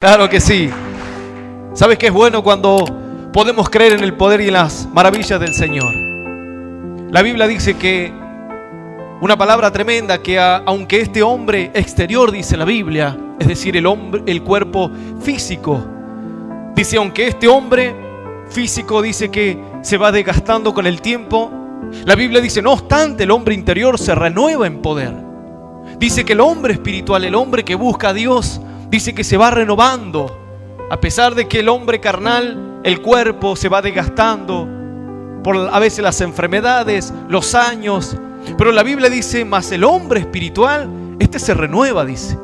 Claro que sí. ¿Sabes qué es bueno cuando podemos creer en el poder y en las maravillas del Señor? La Biblia dice que una palabra tremenda, que aunque este hombre exterior, dice la Biblia, es decir, el cuerpo físico, dice, aunque este hombre físico dice que se va desgastando con el tiempo, la Biblia dice, no obstante, el hombre interior se renueva en poder. Dice que el hombre espiritual, el hombre que busca a Dios, dice que se va renovando, a pesar de que el hombre carnal, el cuerpo se va desgastando por a veces las enfermedades, los años. Pero la Biblia dice, más el hombre espiritual, este se renueva, dice.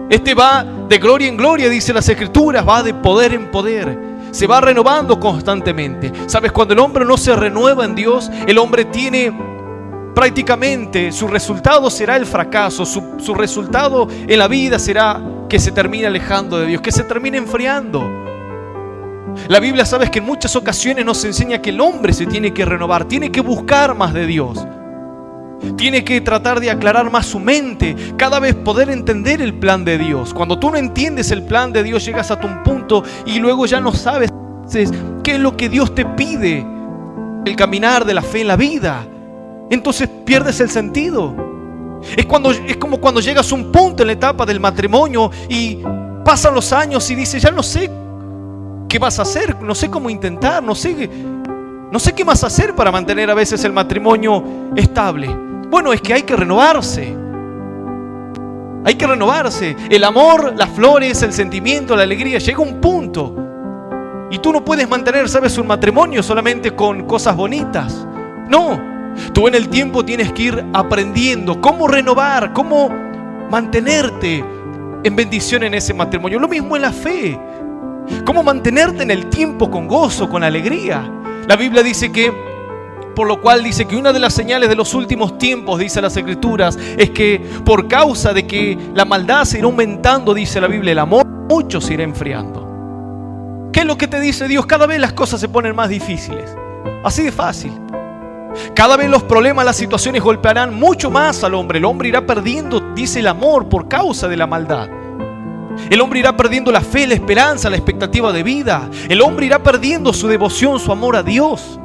Este va de gloria en gloria, dice las Escrituras, va de poder en poder. Se va renovando constantemente. ¿Sabes? Cuando el hombre no se renueva en Dios, el hombre tiene prácticamente, su resultado será el fracaso. Su resultado en la vida será que se termine alejando de Dios, que se termine enfriando. La Biblia, sabes que en muchas ocasiones nos enseña que el hombre se tiene que renovar, tiene que buscar más de Dios, tiene que tratar de aclarar más su mente, cada vez poder entender el plan de Dios. Cuando tú no entiendes el plan de Dios, llegas a un punto y luego ya no sabes qué es lo que Dios te pide, el caminar de la fe en la vida. Entonces pierdes el sentido. Es como cuando llegas a un punto en la etapa del matrimonio y pasan los años y dices, ya no sé qué vas a hacer, no sé cómo intentar, no sé qué más hacer para mantener a veces el matrimonio estable. Bueno, es que hay que renovarse. Hay que renovarse. El amor, las flores, el sentimiento, la alegría, llega un punto. Y tú no puedes mantener, sabes, un matrimonio solamente con cosas bonitas. No. Tú en el tiempo tienes que ir aprendiendo cómo renovar, cómo mantenerte en bendición en ese matrimonio. Lo mismo en la fe. Cómo mantenerte en el tiempo con gozo, con alegría. La Biblia dice que, por lo cual dice que una de las señales de los últimos tiempos, dice las Escrituras, es que por causa de que la maldad se irá aumentando, dice la Biblia, el amor mucho se irá enfriando. ¿Qué es lo que te dice Dios? Cada vez las cosas se ponen más difíciles. Así de fácil. Cada vez los problemas, las situaciones golpearán mucho más al hombre. El hombre irá perdiendo, dice, el amor por causa de la maldad. El hombre irá perdiendo la fe, la esperanza, la expectativa de vida. El hombre irá perdiendo su devoción, su amor a Dios.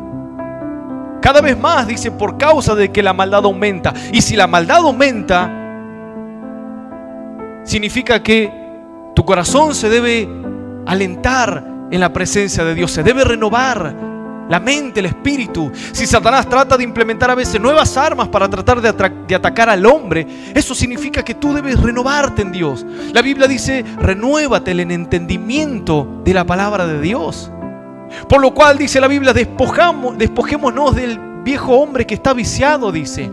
Cada vez más, dice, por causa de que la maldad aumenta. Y si la maldad aumenta, significa que tu corazón se debe alentar en la presencia de Dios. Se debe renovar la mente, el espíritu. Si Satanás trata de implementar a veces nuevas armas para tratar de atacar al hombre, eso significa que tú debes renovarte en Dios. La Biblia dice, renuévate en el entendimiento de la palabra de Dios. Por lo cual, dice la Biblia, despojémonos del viejo hombre que está viciado, dice.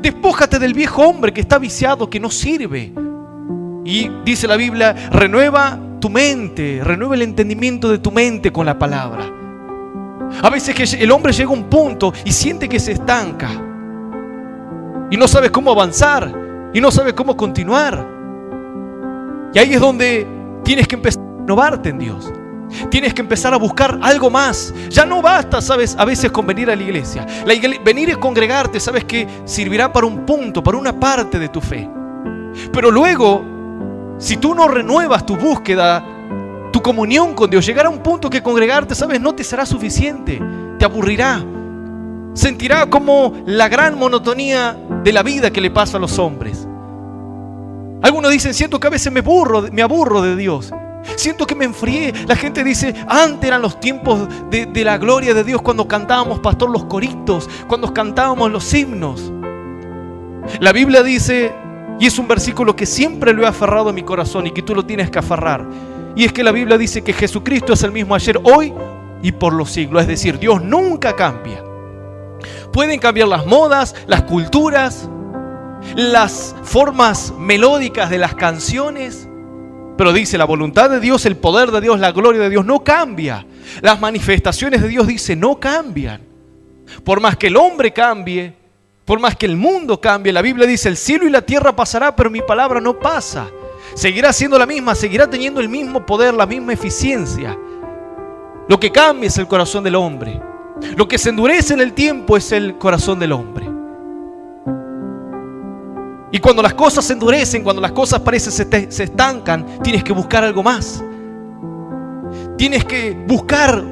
Despójate del viejo hombre que está viciado, que no sirve. Y dice la Biblia, renueva tu mente, renueva el entendimiento de tu mente con la palabra. A veces que el hombre llega a un punto y siente que se estanca y no sabe cómo avanzar y no sabe cómo continuar. Y ahí es donde tienes que empezar a renovarte en Dios. Tienes que empezar a buscar algo más. Ya no basta, sabes, a veces con venir a la iglesia. Venir y congregarte, sabes que servirá para un punto, para una parte de tu fe. Pero luego, si tú no renuevas tu búsqueda, tu comunión con Dios, llegará a un punto que congregarte, sabes, no te será suficiente, te aburrirá, sentirá como la gran monotonía de la vida que le pasa a los hombres. Algunos dicen, siento que a veces me aburro de Dios, siento que me enfrié. La gente dice, antes eran los tiempos de la gloria de Dios, cuando cantábamos, pastor, los coritos, cuando cantábamos los himnos. La Biblia dice, y es un versículo que siempre lo he aferrado a mi corazón y que tú lo tienes que aferrar, y es que la Biblia dice que Jesucristo es el mismo ayer, hoy y por los siglos. Es decir, Dios nunca cambia. Pueden cambiar las modas, las culturas, las formas melódicas de las canciones, pero dice, la voluntad de Dios, el poder de Dios, la gloria de Dios no cambia. Las manifestaciones de Dios, dice, no cambian. Por más que el hombre cambie, por más que el mundo cambie, la Biblia dice, el cielo y la tierra pasará, pero mi palabra no pasa. Seguirá siendo la misma, seguirá teniendo el mismo poder, la misma eficiencia. Lo que cambia es el corazón del hombre. Lo que se endurece en el tiempo es el corazón del hombre. Y cuando las cosas se endurecen, cuando las cosas parecen se estancan, tienes que buscar algo más. Tienes que buscar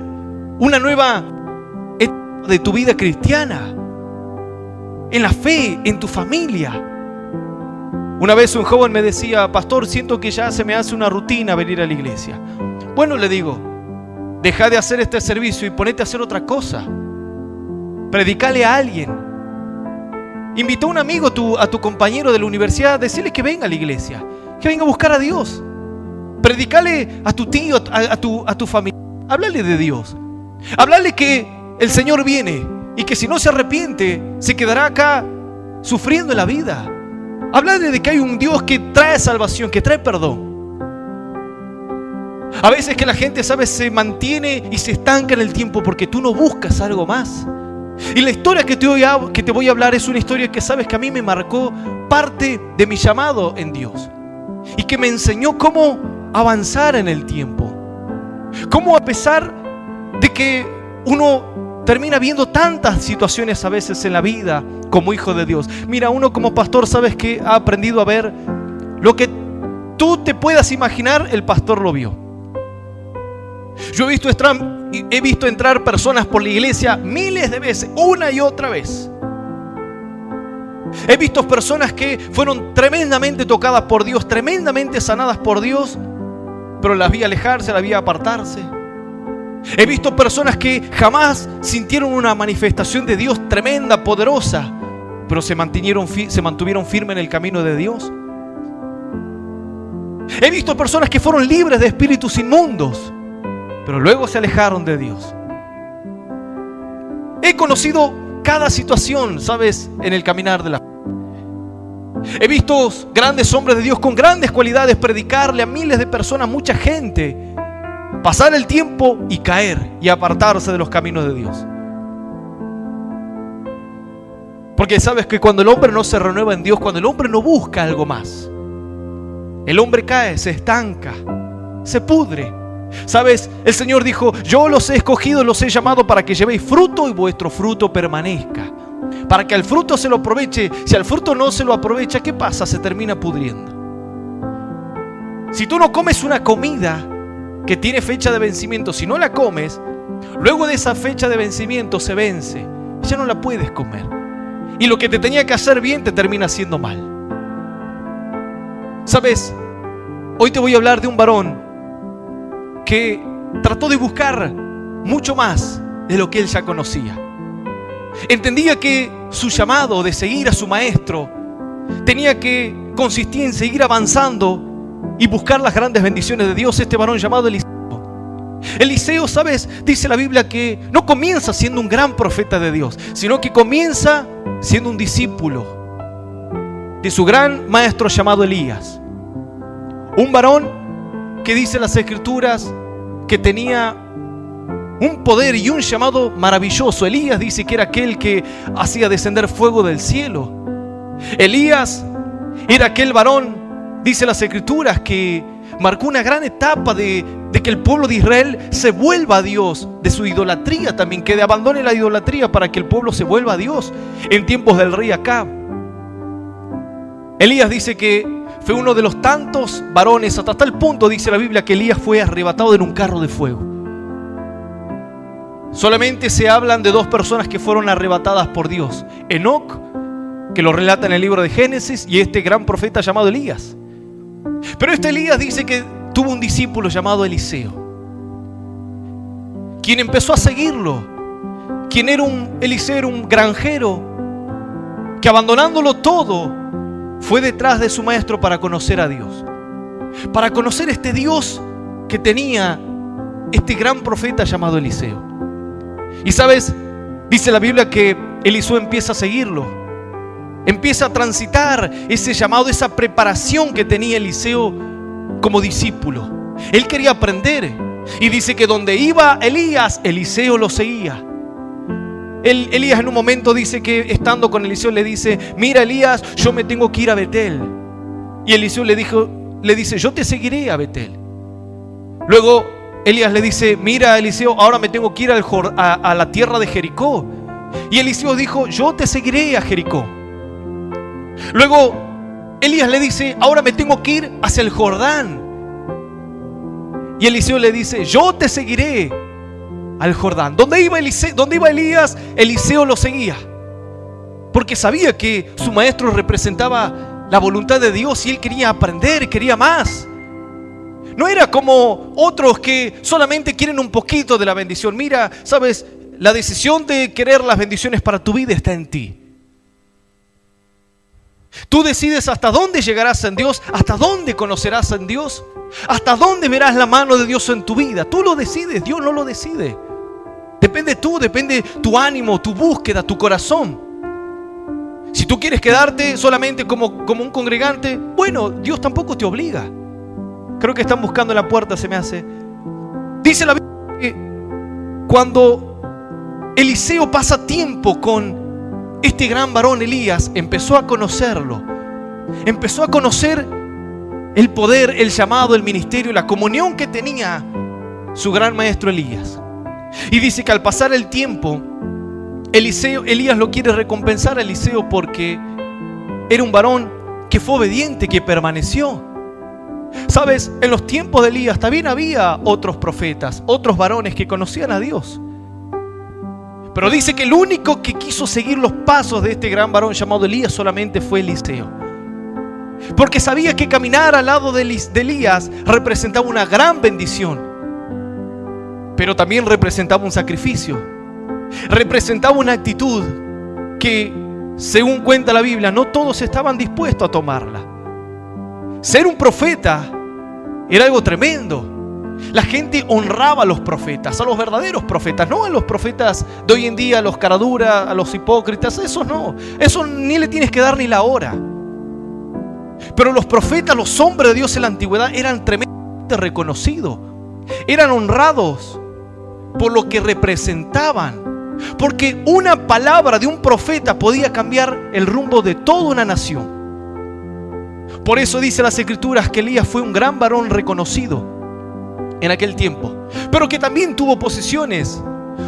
una nueva etapa de tu vida cristiana, en la fe, en tu familia. Una vez un joven me decía: pastor, siento que ya se me hace una rutina venir a la iglesia. Bueno, le digo, deja de hacer este servicio y ponete a hacer otra cosa. Predicale a alguien. Invita a un amigo, a tu compañero de la universidad, decirle que venga a la iglesia, que venga a buscar a Dios. Predicale a tu tío, a tu familia. Háblale de Dios. Háblale que el Señor viene y que si no se arrepiente, se quedará acá sufriendo en la vida. Háblale de que hay un Dios que trae salvación, que trae perdón. A veces que la gente, ¿sabes?, se mantiene y se estanca en el tiempo porque tú no buscas algo más. Y la historia que te voy a hablar es una historia que, sabes, que a mí me marcó parte de mi llamado en Dios y que me enseñó cómo avanzar en el tiempo. Cómo, a pesar de que uno termina viendo tantas situaciones a veces en la vida como hijo de Dios. Mira, uno como pastor, sabes que ha aprendido a ver lo que tú te puedas imaginar, el pastor lo vio. Yo he visto entrar personas por la iglesia miles de veces, una y otra vez. He visto personas que fueron tremendamente tocadas por Dios, tremendamente sanadas por Dios, pero las vi alejarse, las vi apartarse. He visto personas que jamás sintieron una manifestación de Dios tremenda, poderosa, pero se mantuvieron firmes en el camino de Dios. He visto personas que fueron libres de espíritus inmundos, pero luego se alejaron de Dios. He conocido cada situación, ¿sabes?, en el caminar de la fe. He visto grandes hombres de Dios con grandes cualidades predicarle a miles de personas, mucha gente, pasar el tiempo y caer y apartarse de los caminos de Dios. Porque sabes que cuando el hombre no se renueva en Dios, cuando el hombre no busca algo más, el hombre cae, se estanca, se pudre. Sabes, el Señor dijo: yo los he escogido, los he llamado para que llevéis fruto y vuestro fruto permanezca. Para que al fruto se lo aproveche. Si al fruto no se lo aprovecha, ¿qué pasa? Se termina pudriendo. Si tú no comes una comida que tiene fecha de vencimiento, si no la comes, luego de esa fecha de vencimiento se vence, ya no la puedes comer. Y lo que te tenía que hacer bien te termina haciendo mal. ¿Sabes? Hoy te voy a hablar de un varón que trató de buscar mucho más de lo que él ya conocía. Entendía que su llamado de seguir a su maestro tenía que consistir en seguir avanzando y buscar las grandes bendiciones de Dios. Este varón llamado Eliseo. Eliseo, ¿sabes? Dice la Biblia que no comienza siendo un gran profeta de Dios, sino que comienza siendo un discípulo de su gran maestro llamado Elías. Un varón que dice las Escrituras que tenía un poder y un llamado maravilloso. Elías dice que era aquel que hacía descender fuego del cielo. Elías era aquel varón, dice las Escrituras, que marcó una gran etapa de que el pueblo de Israel se vuelva a Dios, de su idolatría también, que abandone la idolatría para que el pueblo se vuelva a Dios en tiempos del rey Acab. Elías dice que fue uno de los tantos varones, hasta tal punto, dice la Biblia, que Elías fue arrebatado en un carro de fuego. Solamente se hablan de dos personas que fueron arrebatadas por Dios: Enoc, que lo relata en el libro de Génesis, y este gran profeta llamado Elías. Pero este Elías dice que tuvo un discípulo llamado Eliseo, quien empezó a seguirlo. Quien era Eliseo era un granjero que, abandonándolo todo, fue detrás de su maestro para conocer a Dios, para conocer este Dios que tenía este gran profeta llamado Eliseo. Y sabes, dice la Biblia que Eliseo empieza a seguirlo, empieza a transitar ese llamado, esa preparación que tenía Eliseo como discípulo. Él quería aprender, y dice que donde iba Elías, Eliseo lo seguía. Elías en un momento dice que, estando con Eliseo, le dice: mira, Elías, yo me tengo que ir a Betel. Y Eliseo le dice: yo te seguiré a Betel. Luego Elías le dice: mira, Eliseo, ahora me tengo que ir a la tierra de Jericó. Y Eliseo dijo: yo te seguiré a Jericó. Luego Elías le dice: ahora me tengo que ir hacia el Jordán. Y Eliseo le dice: yo te seguiré al Jordán. ¿Dónde iba Elías? Eliseo lo seguía, porque sabía que su maestro representaba la voluntad de Dios y él quería aprender, quería más. No era como otros que solamente quieren un poquito de la bendición. Mira, sabes, la decisión de querer las bendiciones para tu vida está en ti. Tú decides hasta dónde llegarás en Dios, hasta dónde conocerás en Dios, hasta dónde verás la mano de Dios en tu vida. Tú lo decides, Dios no lo decide. Depende tú, depende tu ánimo, tu búsqueda, tu corazón. Si tú quieres quedarte solamente como un congregante, bueno, Dios tampoco te obliga. Creo que están buscando en la puerta, se me hace. Dice la Biblia que cuando Eliseo pasa tiempo con este gran varón Elías, empezó a conocerlo. Empezó a conocer el poder, el llamado, el ministerio, la comunión que tenía su gran maestro Elías. Y dice que al pasar el tiempo, Elías lo quiere recompensar a Eliseo porque era un varón que fue obediente, que permaneció. Sabes, en los tiempos de Elías también había otros profetas, otros varones que conocían a Dios. Pero dice que el único que quiso seguir los pasos de este gran varón llamado Elías solamente fue Eliseo. Porque sabía que caminar al lado de Elías representaba una gran bendición, pero también representaba un sacrificio. Representaba una actitud que, según cuenta la Biblia, no todos estaban dispuestos a tomarla. Ser un profeta era algo tremendo. La gente honraba a los profetas, a los verdaderos profetas, no a los profetas de hoy en día, a los caraduras, a los hipócritas. Esos no, eso ni le tienes que dar ni la hora. Pero los profetas, los hombres de Dios en la antigüedad, eran tremendamente reconocidos, eran honrados por lo que representaban, porque una palabra de un profeta podía cambiar el rumbo de toda una nación. Por eso dice las Escrituras que Elías fue un gran varón reconocido en aquel tiempo, pero que también tuvo posesiones,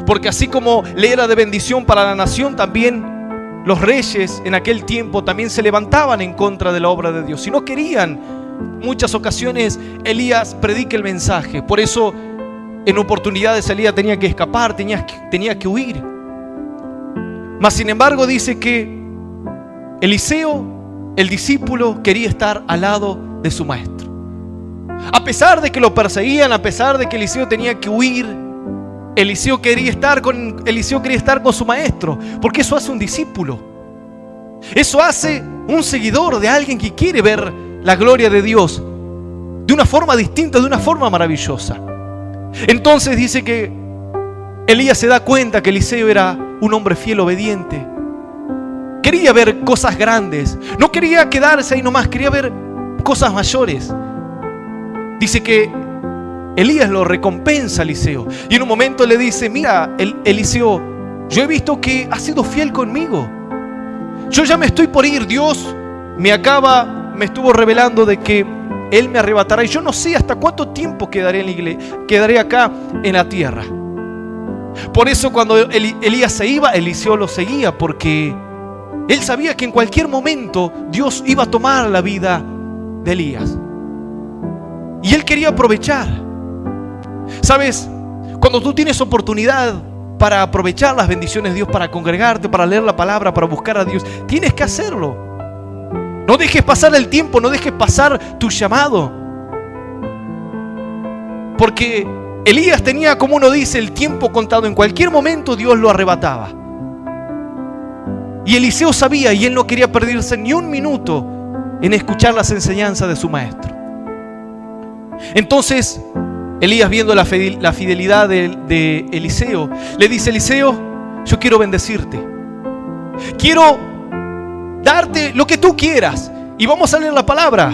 porque así como le era de bendición para la nación, también los reyes en aquel tiempo también se levantaban en contra de la obra de Dios y no querían. En muchas ocasiones Elías predica el mensaje, por eso en oportunidades Elías tenía que escapar, tenía que huir. Mas sin embargo dice que Eliseo, el discípulo, quería estar al lado de su maestro. A pesar de que lo perseguían, a pesar de que Eliseo tenía que huir, Eliseo quería estar con su maestro, porque eso hace un discípulo. Eso hace un seguidor de alguien que quiere ver la gloria de Dios de una forma distinta, de una forma maravillosa. Entonces dice que Elías se da cuenta que Eliseo era un hombre fiel, obediente. Quería ver cosas grandes, no quería quedarse ahí nomás, quería ver cosas mayores. Dice que Elías lo recompensa a Eliseo y en un momento le dice: mira, Eliseo, yo he visto que has sido fiel conmigo. Yo ya me estoy por ir. Dios me estuvo revelando de que Él me arrebatará y yo no sé hasta cuánto tiempo quedaré en la iglesia, quedaré acá en la tierra. Por eso cuando Elías se iba, Eliseo lo seguía, porque él sabía que en cualquier momento Dios iba a tomar la vida de Elías. Y él quería aprovechar. ¿Sabes? Cuando tú tienes oportunidad para aprovechar las bendiciones de Dios, para congregarte, para leer la palabra, para buscar a Dios, tienes que hacerlo. No dejes pasar el tiempo, no dejes pasar tu llamado. Porque Elías tenía, como uno dice, el tiempo contado. En cualquier momento Dios lo arrebataba. Y Eliseo sabía, y él no quería perderse ni un minuto en escuchar las enseñanzas de su maestro. Entonces Elías, viendo la fidelidad de Eliseo, le dice: Eliseo, yo quiero bendecirte, quiero darte lo que tú quieras. Y vamos a leer la palabra.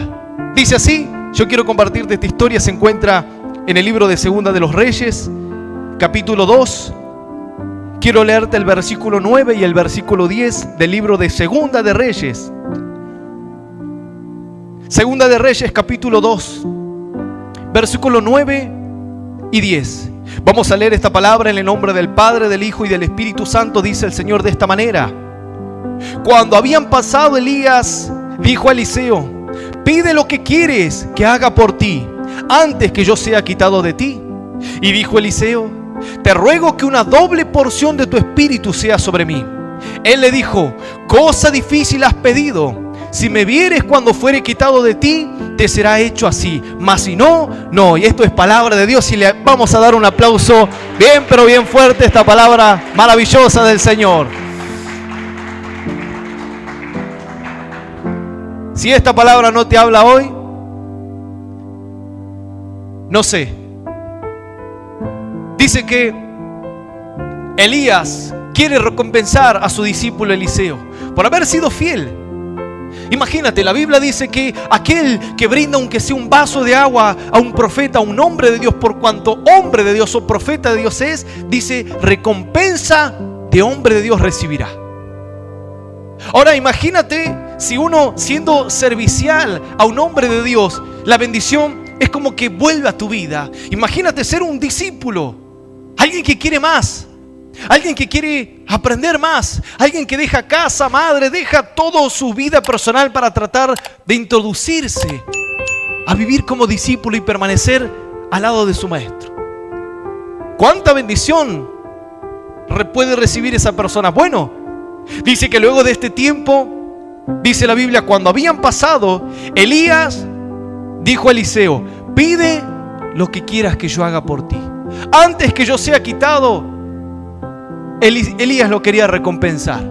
Dice así, yo quiero compartirte esta historia. Se encuentra en el libro de Segunda de los Reyes, capítulo 2. Quiero leerte el versículo 9 y el versículo 10 del libro de Segunda de Reyes. Segunda de Reyes, capítulo 2, versículo 9 y 10. Vamos a leer esta palabra en el nombre del Padre, del Hijo y del Espíritu Santo. Dice el Señor de esta manera: cuando habían pasado Elías dijo a Eliseo: pide lo que quieres que haga por ti, antes que yo sea quitado de ti. Y dijo Eliseo: te ruego que una doble porción de tu espíritu sea sobre mí. Él le dijo: cosa difícil has pedido. Si me vieres cuando fuere quitado de ti, te será hecho así. Mas si no, no. Y esto es palabra de Dios. Y le vamos a dar un aplauso bien, pero bien fuerte a esta palabra maravillosa del Señor. Si esta palabra no te habla hoy, no sé. Dice que Elías quiere recompensar a su discípulo Eliseo por haber sido fiel. Imagínate, la Biblia dice que aquel que brinda aunque sea un vaso de agua a un profeta, a un hombre de Dios, por cuanto hombre de Dios o profeta de Dios es, dice, recompensa de hombre de Dios recibirá. Ahora imagínate si uno, siendo servicial a un hombre de Dios, la bendición es como que vuelve a tu vida. Imagínate ser un discípulo, alguien que quiere más, alguien que quiere aprender más, alguien que deja casa, madre, deja toda su vida personal para tratar de introducirse a vivir como discípulo y permanecer al lado de su maestro. ¿Cuánta bendición puede recibir esa persona? Bueno, dice que luego de este tiempo, dice la Biblia, cuando habían pasado, Elías dijo a Eliseo: pide lo que quieras que yo haga por ti. Antes que yo sea quitado, Elías lo quería recompensar.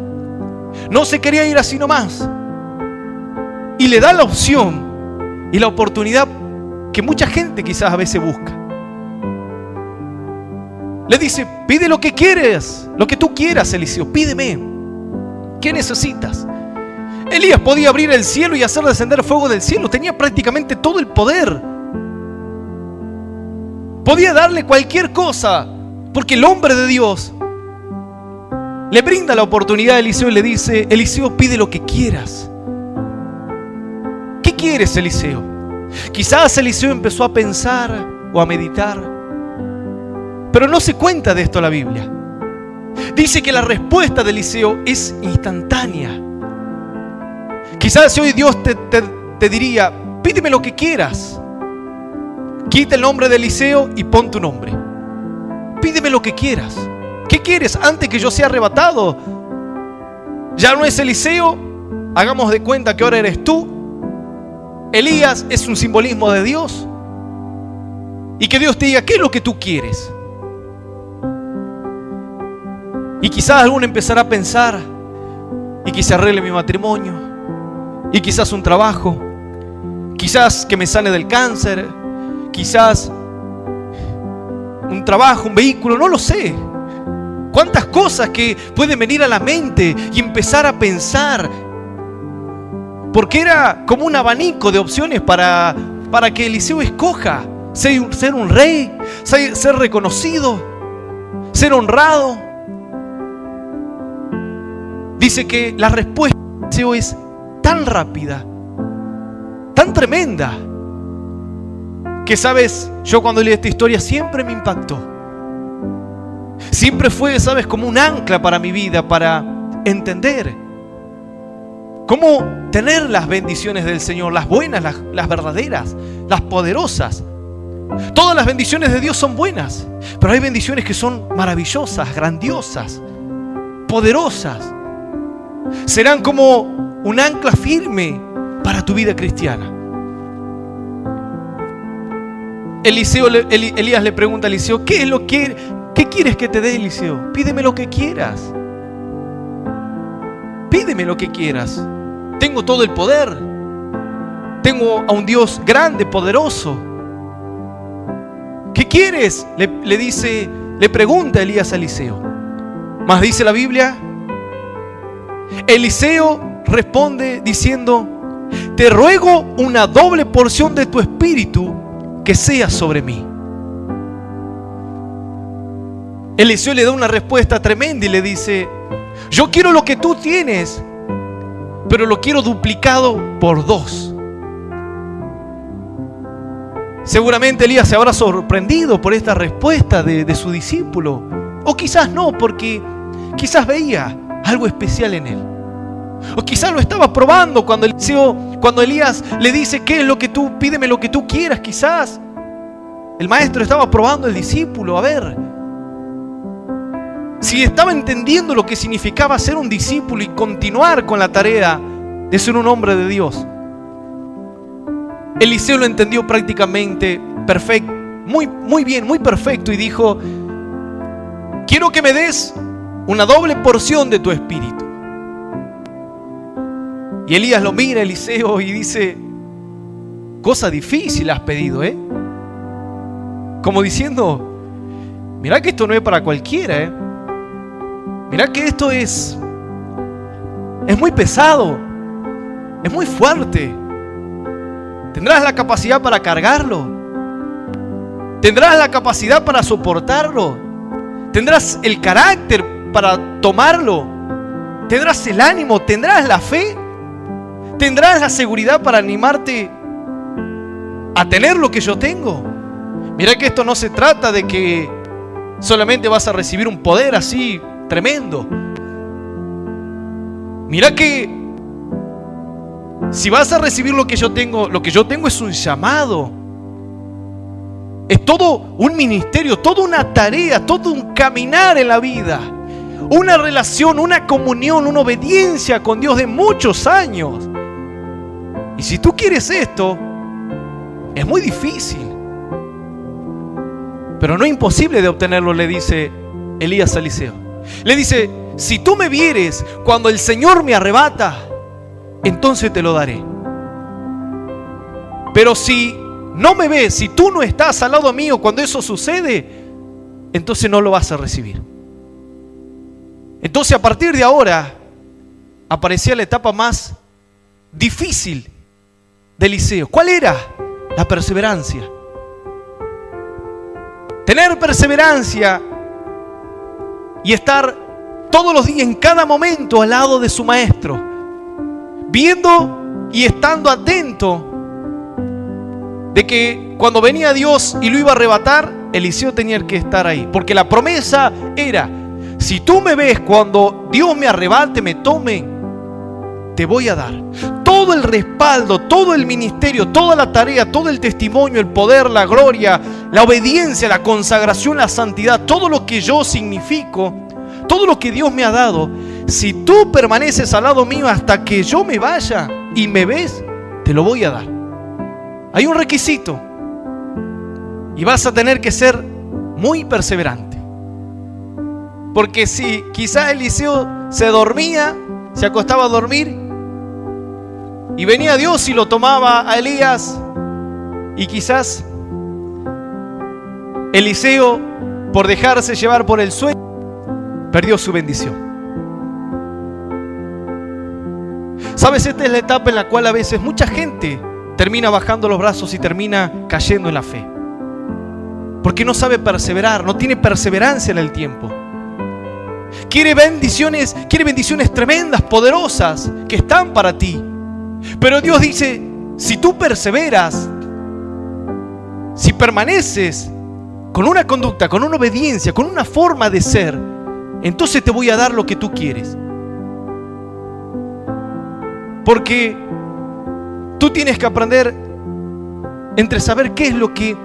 No se quería ir así nomás. Y le da la opción y la oportunidad que mucha gente quizás a veces busca. Le dice: pide lo que quieres, lo que tú quieras, Eliseo, pídeme. ¿Qué necesitas? Elías podía abrir el cielo y hacer descender fuego del cielo. Tenía prácticamente todo el poder. Podía darle cualquier cosa, porque el hombre de Dios le brinda la oportunidad a Eliseo y le dice: Eliseo, pide lo que quieras. ¿Qué quieres, Eliseo? Quizás Eliseo empezó a pensar o a meditar, pero no se cuenta de esto la Biblia. Dice que la respuesta de Eliseo es instantánea. Quizás hoy Dios te diría: pídeme lo que quieras. Quita el nombre de Eliseo y pon tu nombre. Pídeme lo que quieras. ¿Qué quieres antes que yo sea arrebatado? Ya no es Eliseo, hagamos de cuenta que ahora eres tú. Elías es un simbolismo de Dios. Y que Dios te diga: ¿qué es lo que tú quieres? Y quizás alguno empezará a pensar: y que se arregle mi matrimonio, y quizás un trabajo, quizás que me sane del cáncer, quizás un trabajo, un vehículo, no lo sé. Cuántas cosas que pueden venir a la mente y empezar a pensar, porque era como un abanico de opciones para que Eliseo escoja ser un rey, ser reconocido, ser honrado. Dice que la respuesta de Eliseo es tan rápida, tan tremenda, que sabes, yo cuando leí esta historia siempre me impactó. Siempre fue, sabes, como un ancla para mi vida, para entender cómo tener las bendiciones del Señor, las buenas, las verdaderas, las poderosas. Todas las bendiciones de Dios son buenas, pero hay bendiciones que son maravillosas, grandiosas, poderosas. Serán como un ancla firme para tu vida cristiana. Elías le pregunta a Eliseo: ¿qué quieres que te dé, Eliseo? Pídeme lo que quieras. Pídeme lo que quieras. Tengo todo el poder. Tengo a un Dios grande, poderoso. ¿Qué quieres? Le pregunta Elías a Eliseo. Mas dice la Biblia, Eliseo responde diciendo: te ruego una doble porción de tu espíritu que sea sobre mí. Eliseo le da una respuesta tremenda y le dice: yo quiero lo que tú tienes, pero lo quiero duplicado por 2. Seguramente Elías se habrá sorprendido por esta respuesta de su discípulo, o quizás no, porque quizás veía algo especial en él. O quizás lo estaba probando cuando Elías le dice, ¿qué es lo que tú, pídeme lo que tú quieras? Quizás el maestro estaba probando al discípulo, a ver si estaba entendiendo lo que significaba ser un discípulo y continuar con la tarea de ser un hombre de Dios. Eliseo lo entendió prácticamente perfecto, muy bien, muy perfecto, y dijo: quiero que me des una doble porción de tu espíritu. Y Elías lo mira a Eliseo y dice: cosa difícil has pedido, como diciendo: mirá que esto no es para cualquiera, mirá que esto es muy pesado, es muy fuerte. ¿Tendrás la capacidad para cargarlo? ¿Tendrás la capacidad para soportarlo? ¿Tendrás el carácter para tomarlo? ¿Tendrás el ánimo? ¿Tendrás la fe? ¿Tendrás la seguridad para animarte a tener lo que yo tengo? Mirá que esto no se trata de que solamente vas a recibir un poder así tremendo. Mirá que si vas a recibir lo que yo tengo es un llamado. Es todo un ministerio, toda una tarea, todo un caminar en la vida. Una relación, una comunión, una obediencia con Dios de muchos años. Y si tú quieres esto, es muy difícil, pero no imposible de obtenerlo, le dice Elías a Eliseo. Le dice: si tú me vieres cuando el Señor me arrebata, entonces te lo daré. Pero si no me ves, si tú no estás al lado mío cuando eso sucede, entonces no lo vas a recibir. Entonces, a partir de ahora, aparecía la etapa más difícil de Eliseo. ¿Cuál era? La perseverancia. Tener perseverancia y estar todos los días, en cada momento, al lado de su maestro, viendo y estando atento de que cuando venía Dios y lo iba a arrebatar, Eliseo tenía que estar ahí, porque la promesa era: si tú me ves cuando Dios me arrebate, me tome, te voy a dar todo el respaldo, todo el ministerio, toda la tarea, todo el testimonio, el poder, la gloria, la obediencia, la consagración, la santidad, todo lo que yo significo, todo lo que Dios me ha dado. Si tú permaneces al lado mío hasta que yo me vaya y me ves, te lo voy a dar. Hay un requisito, y vas a tener que ser muy perseverante. Porque si quizás Eliseo se dormía, se acostaba a dormir, y venía Dios y lo tomaba a Elías, y quizás Eliseo, por dejarse llevar por el sueño, perdió su bendición. Sabes, esta es la etapa en la cual a veces mucha gente termina bajando los brazos y termina cayendo en la fe, porque no sabe perseverar, no tiene perseverancia en el tiempo. Quiere bendiciones tremendas, poderosas, que están para ti. Pero Dios dice: si tú perseveras, si permaneces con una conducta, con una obediencia, con una forma de ser, entonces te voy a dar lo que tú quieres. Porque tú tienes que aprender entre saber qué es lo que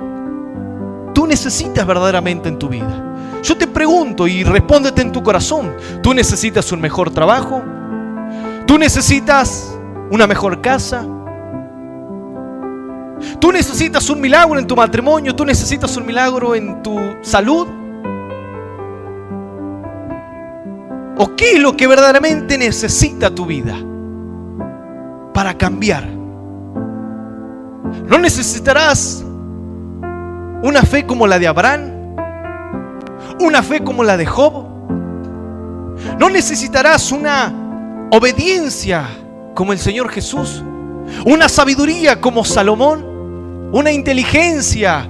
tú necesitas verdaderamente en tu vida. Yo te pregunto, y respóndete en tu corazón: ¿tú necesitas un mejor trabajo? ¿Tú necesitas una mejor casa? ¿Tú necesitas un milagro en tu matrimonio? ¿Tú necesitas un milagro en tu salud? ¿O qué es lo que verdaderamente necesita tu vida para cambiar? ¿No necesitarás una fe como la de Abraham? ¿Una fe como la de Job? ¿No necesitarás una obediencia como el Señor Jesús? ¿Una sabiduría como Salomón? ¿Una inteligencia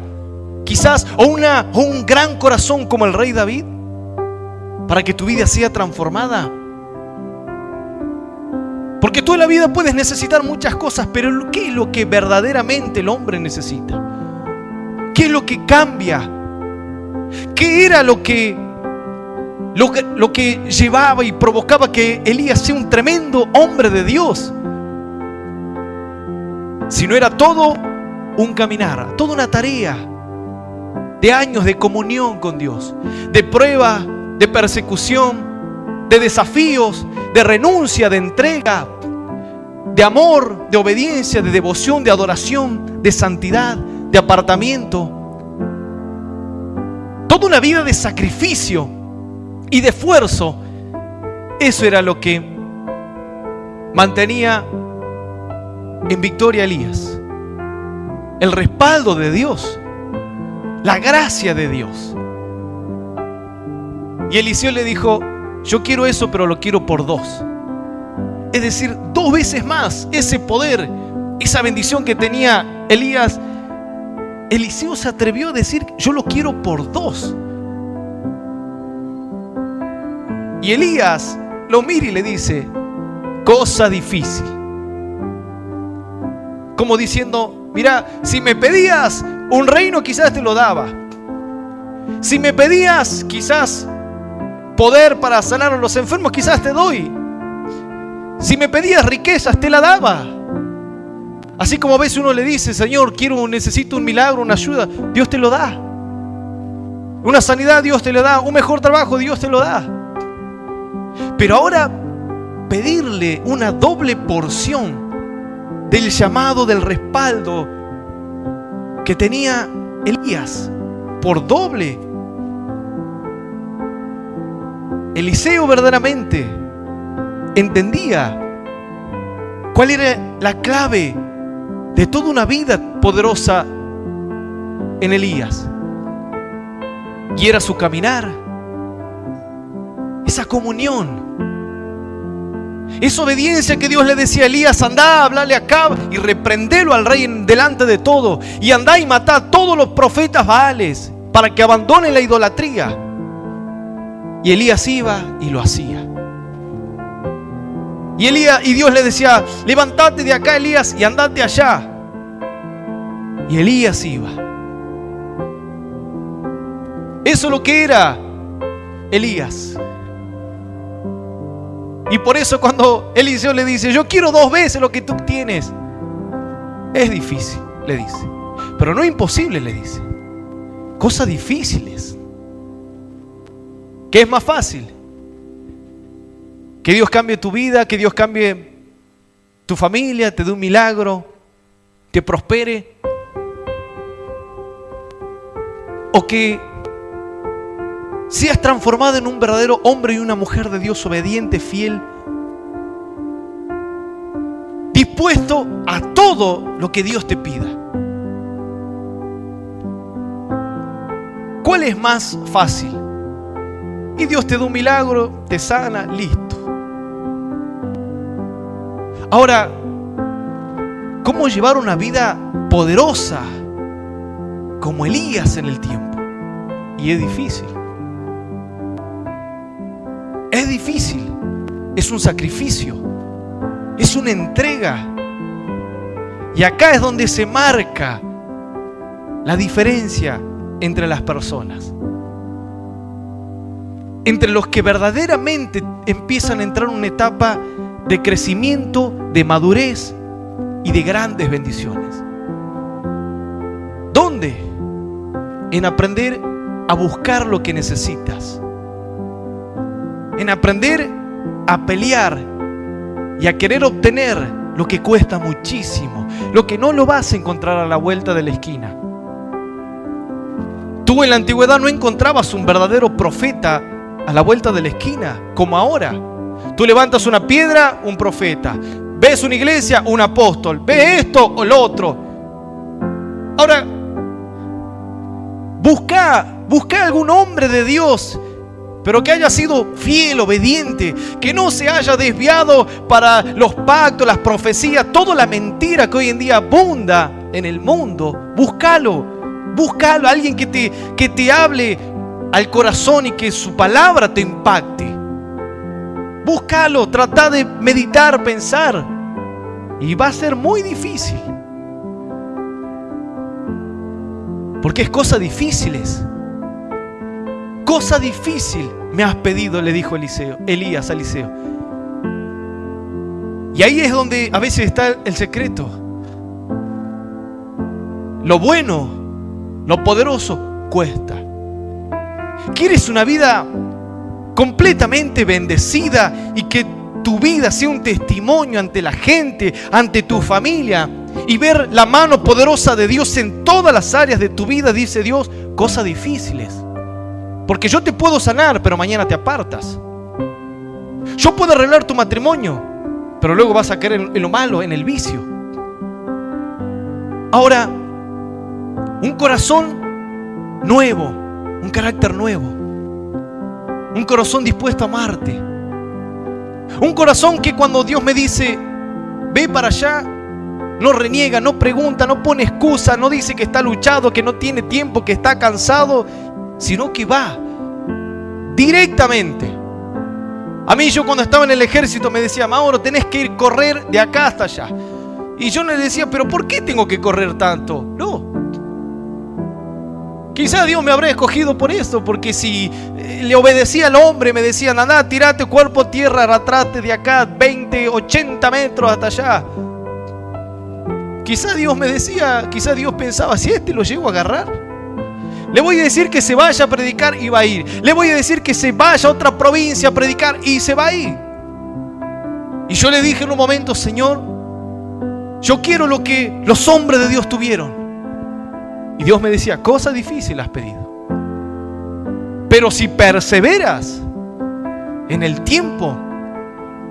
quizás? ¿O un gran corazón como el rey David? Para que tu vida sea transformada. Porque tú en la vida puedes necesitar muchas cosas, pero ¿qué es lo que verdaderamente el hombre necesita? ¿Qué es lo que cambia? ¿Qué era lo que lo que llevaba y provocaba que Elías sea un tremendo hombre de Dios, sino era todo un caminar, toda una tarea de años de comunión con Dios, de prueba, de persecución, de desafíos, de renuncia, de entrega, de amor, de obediencia, de devoción, de adoración, de santidad, de apartamiento. Toda una vida de sacrificio y de esfuerzo. Eso era lo que mantenía en victoria a Elías. El respaldo de Dios, la gracia de Dios. Y Eliseo le dijo: yo quiero eso, pero lo quiero por 2. Es decir, 2 veces más ese poder, esa bendición que tenía Elías. Eliseo se atrevió a decir: yo lo quiero por 2. Y Elías lo mira y le dice: cosa difícil. Como diciendo: mira, si me pedías un reino, quizás te lo daba. Si me pedías quizás poder para sanar a los enfermos, quizás te doy. Si me pedías riquezas, te la daba. Así como a veces uno le dice: Señor, necesito un milagro, una ayuda, Dios te lo da. Una sanidad, Dios te lo da. Un mejor trabajo, Dios te lo da. Pero ahora pedirle una doble porción del llamado, del respaldo que tenía Elías, por doble. Eliseo verdaderamente entendía cuál era la clave de toda una vida poderosa en Elías. Y era su caminar, esa comunión, esa obediencia que Dios le decía a Elías: andá, hablale a Acab y reprendelo al rey delante de todo, y andá y matá a todos los profetas Baales para que abandonen la idolatría. Y Elías iba y lo hacía. Y Dios le decía: levántate de acá, Elías, y andate allá. Y Elías iba. Eso es lo que era Elías. Y por eso cuando Eliseo le dice: yo quiero 2 veces lo que tú tienes, es difícil, le dice, pero no imposible, le dice. Cosas difíciles. ¿Qué es más fácil? Que Dios cambie tu vida, que Dios cambie tu familia, te dé un milagro, te prospere. O que seas transformado en un verdadero hombre y una mujer de Dios, obediente, fiel, dispuesto a todo lo que Dios te pida. ¿Cuál es más fácil? Y Dios te da un milagro, te sana, listo. Ahora, ¿cómo llevar una vida poderosa como Elías en el tiempo? Y es difícil. Es difícil. Es un sacrificio. Es una entrega. Y acá es donde se marca la diferencia entre las personas. Entre los que verdaderamente empiezan a entrar en una etapa de crecimiento, de madurez y de grandes bendiciones. ¿Dónde? En aprender a buscar lo que necesitas. En aprender a pelear y a querer obtener lo que cuesta muchísimo, lo que no lo vas a encontrar a la vuelta de la esquina. Tú en la antigüedad no encontrabas un verdadero profeta a la vuelta de la esquina, como ahora. Tú levantas una piedra, un profeta. Ves una iglesia, un apóstol. Ves esto o lo otro. Ahora, busca algún hombre de Dios, pero que haya sido fiel, obediente, que no se haya desviado para los pactos, las profecías, toda la mentira que hoy en día abunda en el mundo. Búscalo, alguien que te hable al corazón y que su palabra te impacte. Búscalo, trata de meditar, pensar, y va a ser muy difícil, porque es cosas difíciles cosa difícil me has pedido, le dijo Elías a Eliseo. Y ahí es donde a veces está el secreto. Lo bueno, lo poderoso, cuesta. ¿Quieres una vida completamente bendecida y que tu vida sea un testimonio ante la gente, ante tu familia, y ver la mano poderosa de Dios en todas las áreas de tu vida? Dice Dios, cosas difíciles. Porque yo te puedo sanar, pero mañana te apartas. Yo puedo arreglar tu matrimonio, pero luego vas a caer en lo malo, en el vicio. Ahora, un corazón nuevo, un carácter nuevo, un corazón dispuesto a amarte, un corazón que cuando Dios me dice ve para allá, no reniega, no pregunta, no pone excusa, no dice que está luchado, que no tiene tiempo, que está cansado, sino que va directamente. A mí, yo cuando estaba en el ejército me decía, Mauro, tenés que ir correr de acá hasta allá. Y yo le decía, pero ¿por qué tengo que correr tanto? No. Quizás Dios me habrá escogido por eso, porque si le obedecía al hombre, me decían, anda, tirate cuerpo a tierra, arrastrate de acá 20, 80 metros hasta allá. Quizás Dios me decía, quizás Dios pensaba, si lo llego a agarrar, le voy a decir que se vaya a predicar y va a ir. Le voy a decir que se vaya a otra provincia a predicar y se va a ir. Y yo le dije en un momento, Señor, yo quiero lo que los hombres de Dios tuvieron. Y Dios me decía, cosa difícil has pedido. Pero si perseveras en el tiempo,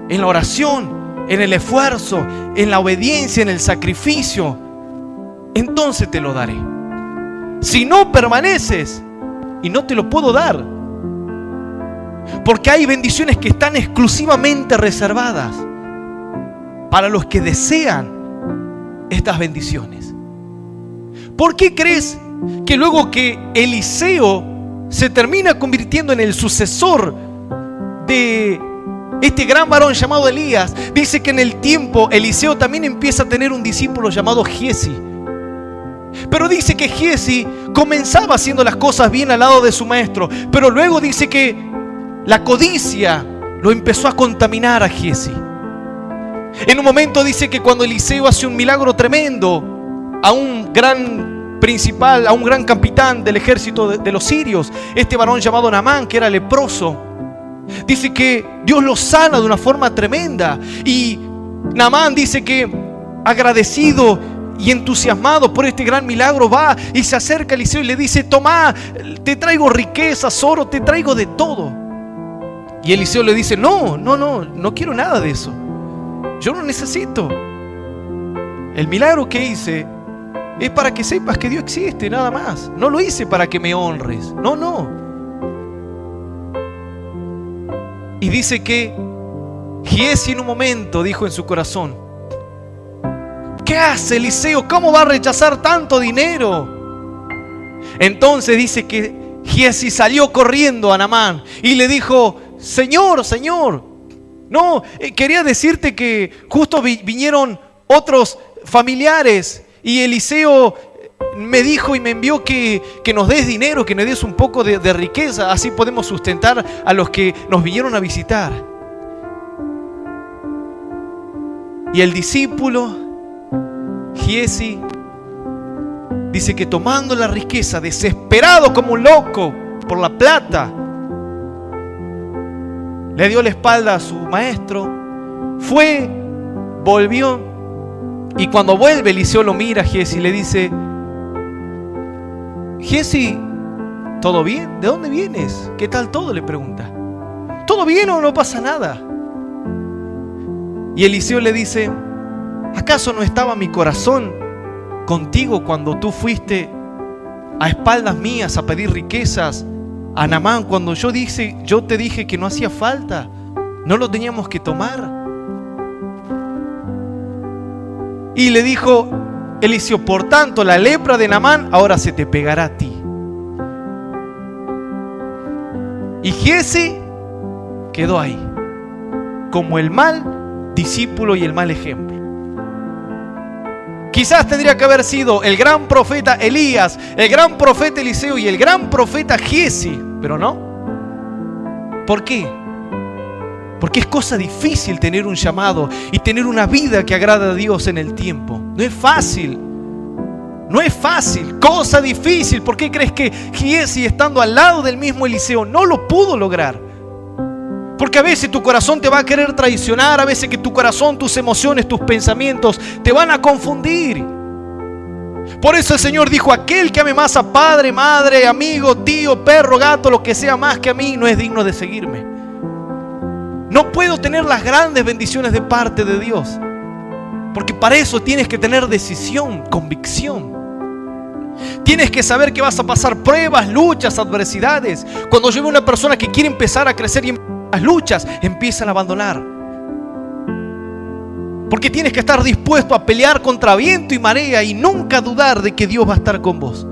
en la oración, en el esfuerzo, en la obediencia, en el sacrificio, entonces te lo daré. Si no permaneces, y no te lo puedo dar, porque hay bendiciones que están exclusivamente reservadas para los que desean estas bendiciones. ¿Por qué crees que luego que Eliseo se termina convirtiendo en el sucesor de este gran varón llamado Elías, dice que en el tiempo Eliseo también empieza a tener un discípulo llamado Giesi? Pero dice que Giesi comenzaba haciendo las cosas bien al lado de su maestro, pero luego dice que la codicia lo empezó a contaminar a Giesi. En un momento dice que cuando Eliseo hace un milagro tremendo a un gran principal, a un gran capitán del ejército de los sirios, este varón llamado Naamán, que era leproso, dice que Dios lo sana de una forma tremenda. Y Naamán dice que agradecido y entusiasmado por este gran milagro va y se acerca a Eliseo y le dice, tomá, te traigo riquezas, oro, te traigo de todo. Y Eliseo le dice, no quiero nada de eso. Yo no necesito. El milagro que hice es para que sepas que Dios existe, nada más. No lo hice para que me honres. No. Y dice que Giesi en un momento dijo en su corazón, ¿qué hace Eliseo? ¿Cómo va a rechazar tanto dinero? Entonces dice que Giesi salió corriendo a Naamán y le dijo, Señor, no, quería decirte que justo vinieron otros familiares y Eliseo me dijo y me envió que nos des dinero, que nos des un poco de riqueza, así podemos sustentar a los que nos vinieron a visitar. Y el discípulo Giesi dice que tomando la riqueza, desesperado como un loco por la plata, le dio la espalda a su maestro, fue, volvió, y cuando vuelve Eliseo lo mira a Giesi y le dice, Giesi, ¿todo bien? ¿De dónde vienes? ¿Qué tal todo? Le pregunta. ¿Todo bien o no pasa nada? Y Eliseo le dice, ¿acaso no estaba mi corazón contigo cuando tú fuiste a espaldas mías a pedir riquezas a Naamán, cuando yo te dije que no hacía falta, no lo teníamos que tomar? Y le dijo Eliseo, por tanto la lepra de Naamán ahora se te pegará a ti. Y Giesi quedó ahí como el mal discípulo y el mal ejemplo. Quizás tendría que haber sido el gran profeta Elías, el gran profeta Eliseo y el gran profeta Giesi, pero no. ¿Por qué? Porque es cosa difícil tener un llamado y tener una vida que agrada a Dios en el tiempo. No es fácil. No es fácil, cosa difícil. ¿Por qué crees que Giesi, estando al lado del mismo Eliseo, no lo pudo lograr? Porque a veces tu corazón te va a querer traicionar, a veces que tu corazón, tus emociones, tus pensamientos te van a confundir. Por eso el Señor dijo: aquel que ame más a padre, madre, amigo, tío, perro, gato, lo que sea más que a mí, no es digno de seguirme. No puedo tener las grandes bendiciones de parte de Dios, porque para eso tienes que tener decisión, convicción. Tienes que saber que vas a pasar pruebas, luchas, adversidades. Cuando yo veo una persona que quiere empezar a crecer y las luchas empiezan a abandonar, porque tienes que estar dispuesto a pelear contra viento y marea y nunca dudar de que Dios va a estar con vos,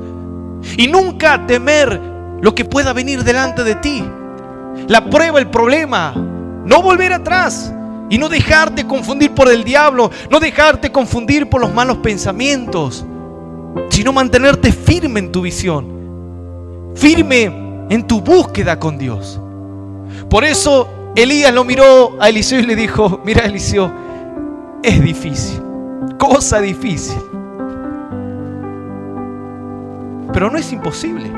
y nunca temer lo que pueda venir delante de ti, la prueba, el problema. No volver atrás y no dejarte confundir por el diablo, no dejarte confundir por los malos pensamientos, sino mantenerte firme en tu visión, firme en tu búsqueda con Dios. Por eso Elías lo miró a Eliseo y le dijo: mira, Eliseo, es difícil, cosa difícil, pero no es imposible,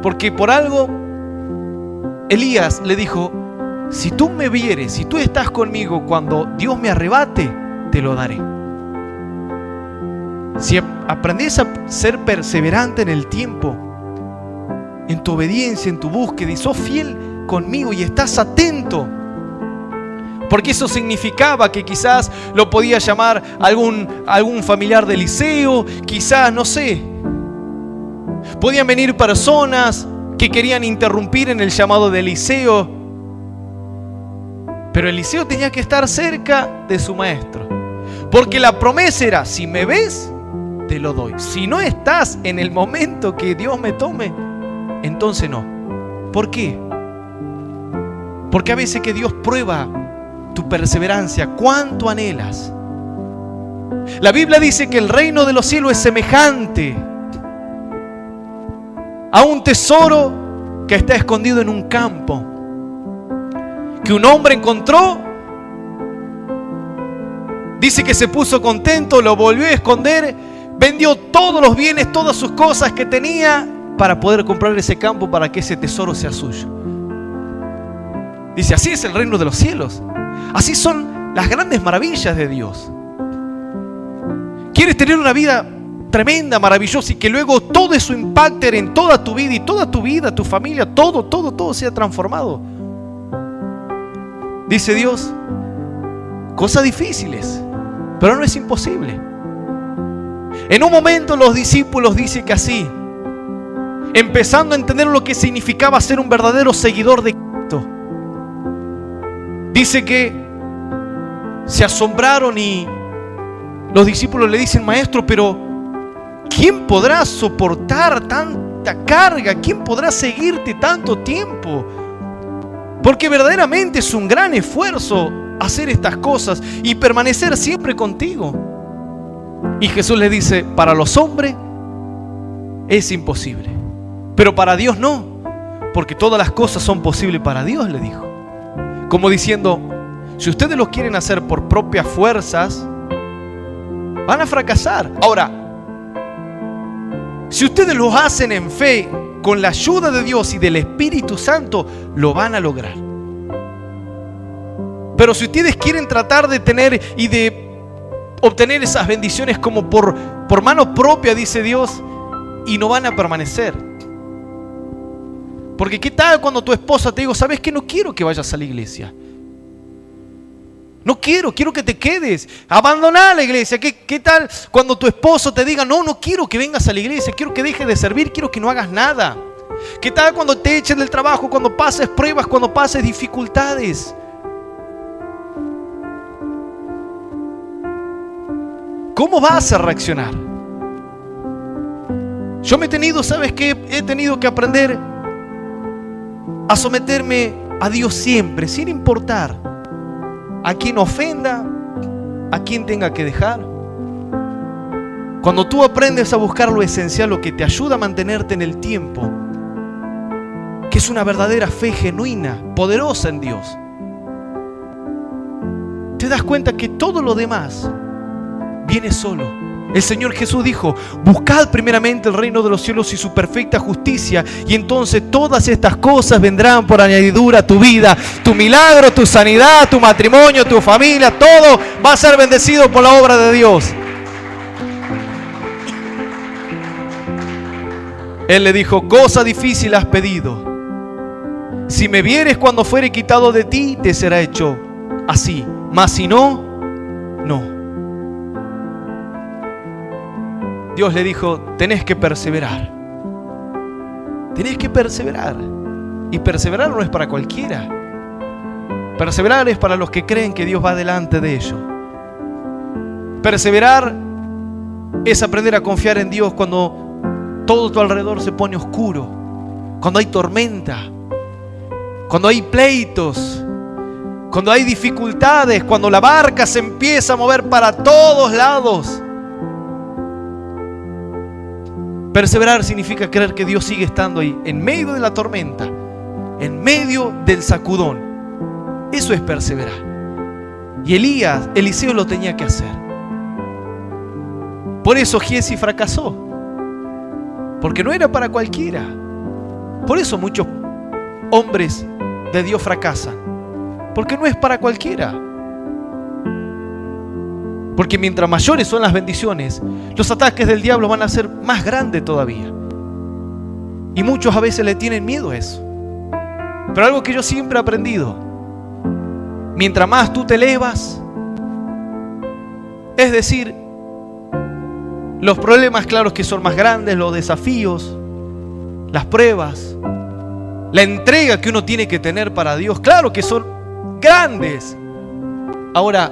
porque por algo Elías le dijo: si tú me vieres, si tú estás conmigo cuando Dios me arrebate, te lo daré. Si aprendes a ser perseverante en el tiempo, en tu obediencia, en tu búsqueda, y sos fiel conmigo y estás atento, porque eso significaba que quizás lo podía llamar algún familiar de Eliseo, quizás, no sé, podían venir personas que querían interrumpir en el llamado de Eliseo, pero Eliseo tenía que estar cerca de su maestro, porque la promesa era: si me ves, te lo doy. Si no estás en el momento que Dios me tome, entonces no. ¿Por qué? Porque a veces que Dios prueba tu perseverancia, cuánto anhelas. La Biblia dice que el reino de los cielos es semejante a un tesoro que está escondido en un campo, que un hombre encontró. Dice que se puso contento, lo volvió a esconder, vendió todos los bienes, todas sus cosas que tenía para poder comprar ese campo, para que ese tesoro sea suyo. Dice: así es el reino de los cielos, así son las grandes maravillas de Dios. ¿Quieres tener una vida tremenda, maravillosa, y que luego todo eso impacte en toda tu vida, y toda tu vida, tu familia, todo sea transformado? Dice Dios: cosas difíciles, pero no es imposible. En un momento los discípulos, dice que así, empezando a entender lo que significaba ser un verdadero seguidor de Cristo, dice que se asombraron y los discípulos le dicen: maestro, pero ¿quién podrá soportar tanta carga? ¿Quién podrá seguirte tanto tiempo? Porque verdaderamente es un gran esfuerzo hacer estas cosas y permanecer siempre contigo. Y Jesús le dice: para los hombres es imposible, pero para Dios no, porque todas las cosas son posibles para Dios, le dijo. Como diciendo: si ustedes lo quieren hacer por propias fuerzas, van a fracasar. Ahora, si ustedes lo hacen en fe, con la ayuda de Dios y del Espíritu Santo, lo van a lograr. Pero si ustedes quieren tratar de tener y de obtener esas bendiciones como por mano propia, dice Dios, y no van a permanecer. Porque ¿qué tal cuando tu esposa te diga: sabes que no quiero que vayas a la iglesia? No quiero que te quedes. Abandoná la iglesia. ¿Qué tal cuando tu esposo te diga: no quiero que vengas a la iglesia, quiero que dejes de servir, quiero que no hagas nada? ¿Qué tal cuando te echen del trabajo, cuando pases pruebas, cuando pases dificultades? ¿Cómo vas a reaccionar? Yo me he tenido, ¿sabes qué? He tenido que aprender a someterme a Dios siempre, sin importar a quien ofenda, a quien tenga que dejar. Cuando tú aprendes a buscar lo esencial, lo que te ayuda a mantenerte en el tiempo, que es una verdadera fe genuina, poderosa en Dios, te das cuenta que todo lo demás viene solo. El Señor Jesús dijo: buscad primeramente el reino de los cielos y su perfecta justicia, y entonces todas estas cosas vendrán por añadidura a tu vida. Tu milagro, tu sanidad, tu matrimonio, tu familia, todo va a ser bendecido por la obra de Dios. Él le dijo: cosa difícil has pedido. Si me vieres cuando fuere quitado de ti, te será hecho así. Mas si no, no. Dios le dijo: tenés que perseverar. Tenés que perseverar. Y perseverar no es para cualquiera. Perseverar es para los que creen que Dios va delante de ellos. Perseverar es aprender a confiar en Dios cuando todo tu alrededor se pone oscuro, cuando hay tormenta, cuando hay pleitos, cuando hay dificultades, cuando la barca se empieza a mover para todos lados. Perseverar significa creer que Dios sigue estando ahí, en medio de la tormenta, en medio del sacudón. Eso es perseverar. Y Eliseo lo tenía que hacer. Por eso Giezi fracasó, porque no era para cualquiera. Por eso muchos hombres de Dios fracasan, porque no es para cualquiera. Porque mientras mayores son las bendiciones, los ataques del diablo van a ser más grandes todavía. Y muchos a veces le tienen miedo a eso. Pero algo que yo siempre he aprendido: mientras más tú te elevas, es decir, los problemas, claro que son más grandes, los desafíos, las pruebas, la entrega que uno tiene que tener para Dios, claro que son grandes. Ahora,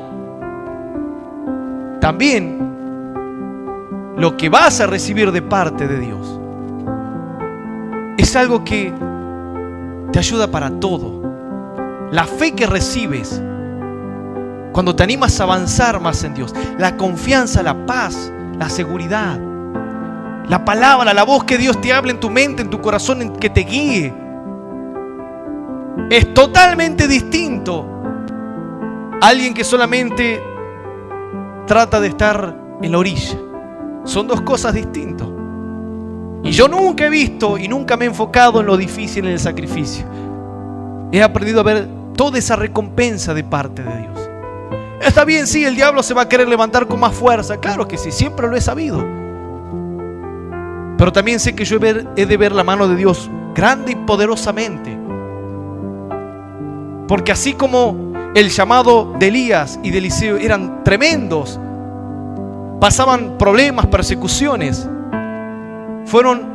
también lo que vas a recibir de parte de Dios es algo que te ayuda para todo. La fe que recibes cuando te animas a avanzar más en Dios, la confianza, la paz, la seguridad, la palabra, la voz que Dios te habla en tu mente, en tu corazón, que te guíe, es totalmente distinto a alguien que solamente trata de estar en la orilla. Son dos cosas distintas. Y yo nunca he visto y nunca me he enfocado en lo difícil, en el sacrificio. He aprendido a ver toda esa recompensa de parte de Dios. Está bien, sí, el diablo se va a querer levantar con más fuerza. Claro que sí, siempre lo he sabido. Pero también sé que yo he de ver la mano de Dios grande y poderosamente. Porque así como el llamado de Elías y de Eliseo eran tremendos, pasaban problemas, persecuciones, fueron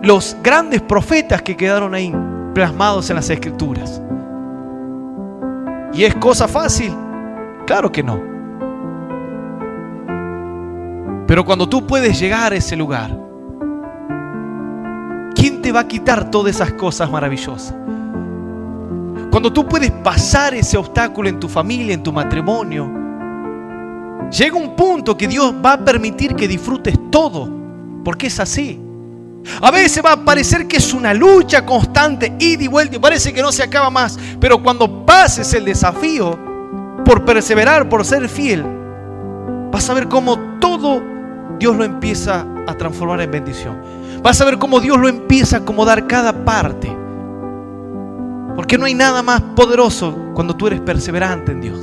los grandes profetas que quedaron ahí plasmados en las Escrituras. ¿Y es cosa fácil? Claro que no. Pero cuando tú puedes llegar a ese lugar, ¿quién te va a quitar todas esas cosas maravillosas? Cuando tú puedes pasar ese obstáculo en tu familia, en tu matrimonio, llega un punto que Dios va a permitir que disfrutes todo, porque es así. A veces va a parecer que es una lucha constante, ida y vuelta, y parece que no se acaba más. Pero cuando pases el desafío, por perseverar, por ser fiel, vas a ver cómo todo Dios lo empieza a transformar en bendición. Vas a ver cómo Dios lo empieza a acomodar cada parte. Porque no hay nada más poderoso cuando tú eres perseverante en Dios.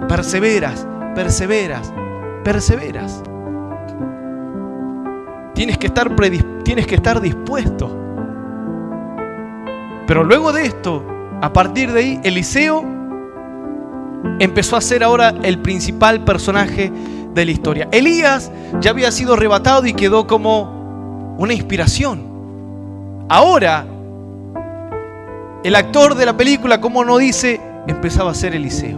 Perseveras, perseveras, perseveras. Tienes que estar dispuesto. Pero luego de esto, a partir de ahí, Eliseo empezó a ser ahora el principal personaje de la historia. Elías ya había sido arrebatado y quedó como una inspiración. Ahora, el actor de la película, como no dice, empezaba a ser Eliseo,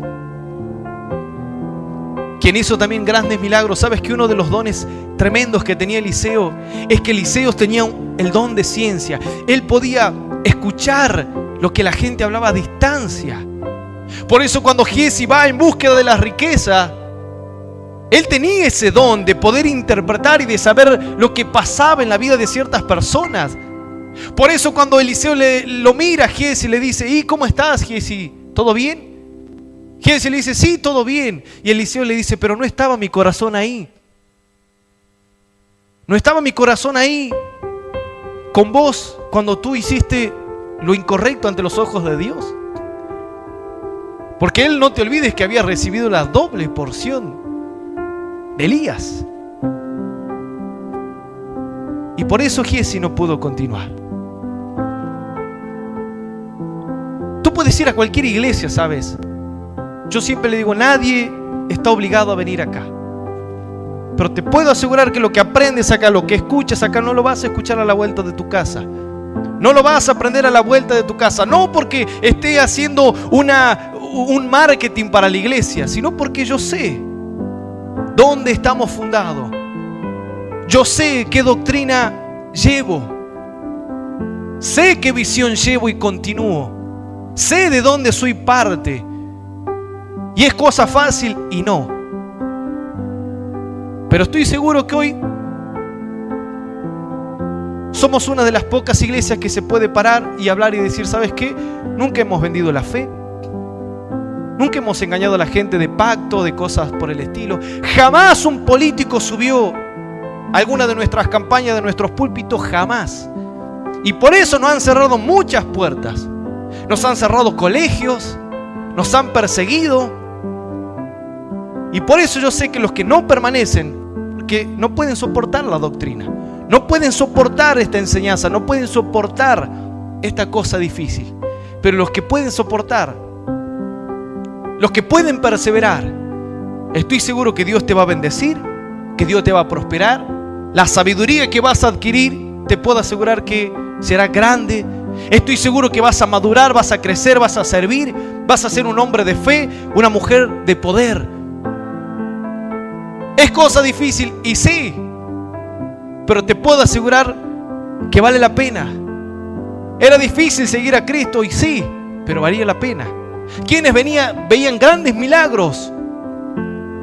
quien hizo también grandes milagros. ¿Sabes que uno de los dones tremendos que tenía Eliseo es que Eliseo tenía el don de ciencia? Él podía escuchar lo que la gente hablaba a distancia. Por eso cuando Giezi va en búsqueda de la riqueza, él tenía ese don de poder interpretar y de saber lo que pasaba en la vida de ciertas personas. Por eso cuando Eliseo lo mira a Giezi y le dice: ¿y cómo estás, Giezi? ¿Todo bien? Giezi le dice: sí, todo bien. Y Eliseo le dice: pero no estaba mi corazón ahí. No estaba mi corazón ahí con vos cuando tú hiciste lo incorrecto ante los ojos de Dios. Porque él, no te olvides, que había recibido la doble porción de Elías. Y por eso Giezi no pudo continuar. Tú puedes ir a cualquier iglesia, ¿sabes? Yo siempre le digo: nadie está obligado a venir acá. Pero te puedo asegurar que lo que aprendes acá, lo que escuchas acá, no lo vas a escuchar a la vuelta de tu casa. No lo vas a aprender a la vuelta de tu casa. No porque esté haciendo un marketing para la iglesia, sino porque yo sé dónde estamos fundados. Yo sé qué doctrina llevo. Sé qué visión llevo y continúo. Sé de dónde soy parte. Y es cosa fácil y no. Pero estoy seguro que hoy somos una de las pocas iglesias que se puede parar y hablar y decir: ¿sabes qué? Nunca hemos vendido la fe. Nunca hemos engañado a la gente de pacto, de cosas por el estilo. Jamás un político subió alguna de nuestras campañas, de nuestros púlpitos, jamás. Y por eso nos han cerrado muchas puertas. Nos han cerrado colegios, nos han perseguido. Y por eso yo sé que los que no permanecen, que no pueden soportar la doctrina, no pueden soportar esta enseñanza, no pueden soportar esta cosa difícil. Pero los que pueden soportar, los que pueden perseverar, estoy seguro que Dios te va a bendecir, que Dios te va a prosperar. La sabiduría que vas a adquirir, te puedo asegurar que será grande. Estoy seguro que vas a madurar, vas a crecer, vas a servir, vas a ser un hombre de fe, una mujer de poder. Es cosa difícil, y sí, pero te puedo asegurar que vale la pena. Era difícil seguir a Cristo, y sí, pero valía la pena. ¿Quiénes veían grandes milagros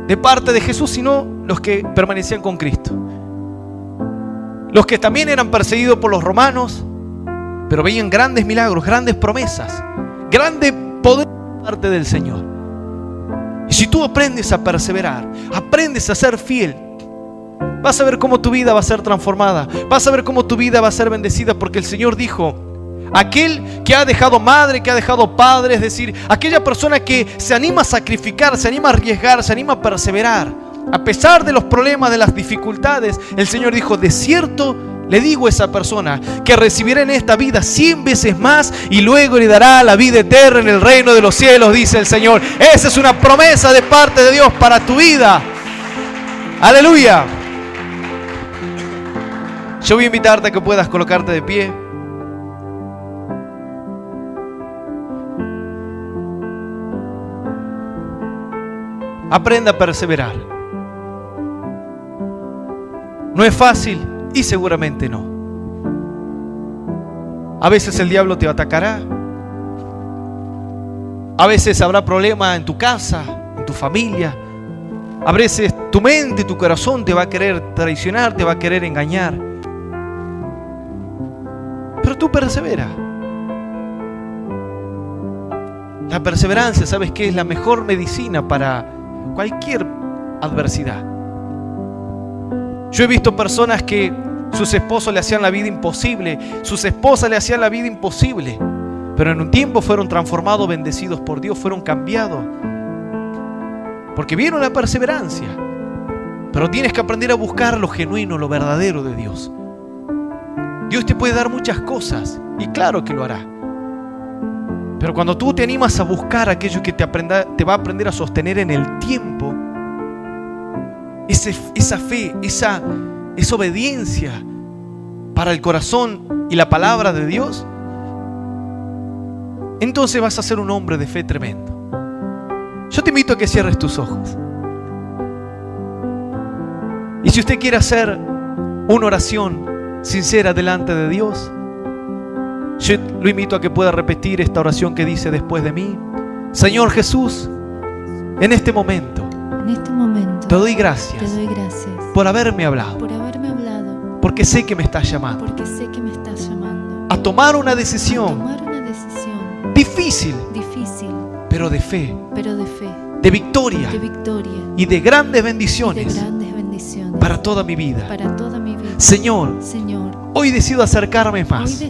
de parte de Jesús, sino los que permanecían con Cristo? Los que también eran perseguidos por los romanos, pero veían grandes milagros, grandes promesas, grande poder de parte del Señor. Y si tú aprendes a perseverar, aprendes a ser fiel, vas a ver cómo tu vida va a ser transformada, vas a ver cómo tu vida va a ser bendecida, porque el Señor dijo: aquel que ha dejado madre, que ha dejado padre, es decir, aquella persona que se anima a sacrificar, se anima a arriesgar, se anima a perseverar, a pesar de los problemas, de las dificultades, el Señor dijo: de cierto le digo a esa persona que recibirá en esta vida 100 veces más y luego le dará la vida eterna en el reino de los cielos, dice el Señor. Esa es una promesa de parte de Dios para tu vida. Aleluya. Yo voy a invitarte a que puedas colocarte de pie. Aprenda a perseverar. No es fácil y seguramente no. A veces el diablo te atacará. A veces habrá problemas en tu casa, en tu familia. A veces tu mente y tu corazón te va a querer traicionar, te va a querer engañar. Pero tú persevera. La perseverancia, ¿sabes qué? Es la mejor medicina para cualquier adversidad. Yo he visto personas que sus esposos le hacían la vida imposible, sus esposas le hacían la vida imposible, pero en un tiempo fueron transformados, bendecidos por Dios, fueron cambiados, porque vieron la perseverancia. Pero tienes que aprender a buscar lo genuino, lo verdadero de Dios. Dios te puede dar muchas cosas, y claro que lo hará. Pero cuando tú te animas a buscar aquello que te va a aprender a sostener en el tiempo, esa fe, esa obediencia para el corazón y la palabra de Dios, entonces vas a ser un hombre de fe tremendo. Yo te invito a que cierres tus ojos. Y si usted quiere hacer una oración sincera delante de Dios, yo lo invito a que pueda repetir esta oración que dice después de mí: Señor Jesús, en este momento te doy gracias por haberme hablado, porque sé que me estás llamando. a tomar una decisión difícil, pero de fe, de victoria y de grandes bendiciones para toda mi vida. Señor, hoy decido acercarme más,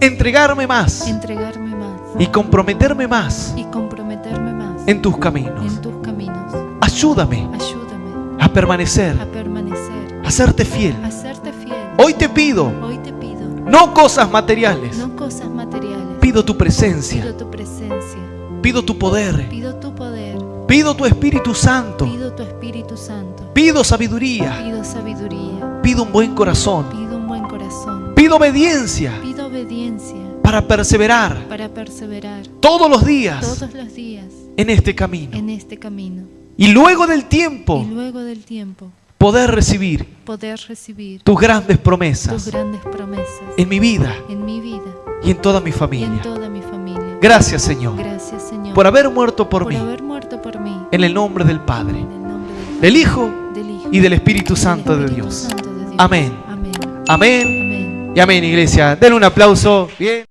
entregarme más y comprometerme más en tus caminos. Ayúdame a permanecer, a serte fiel. Hoy te pido, no cosas materiales, pido tu presencia, pido tu poder, pido tu Espíritu Santo, pido sabiduría, pido un buen corazón, pido obediencia para perseverar todos los días en este camino. Y luego del tiempo, poder recibir tus grandes promesas en mi vida y en toda mi familia. Gracias, Señor, por haber muerto por mí. En el nombre del Padre, del Hijo y del Espíritu Santo de Dios. Amén. Amén. Y amén, iglesia. Denle un aplauso. Bien.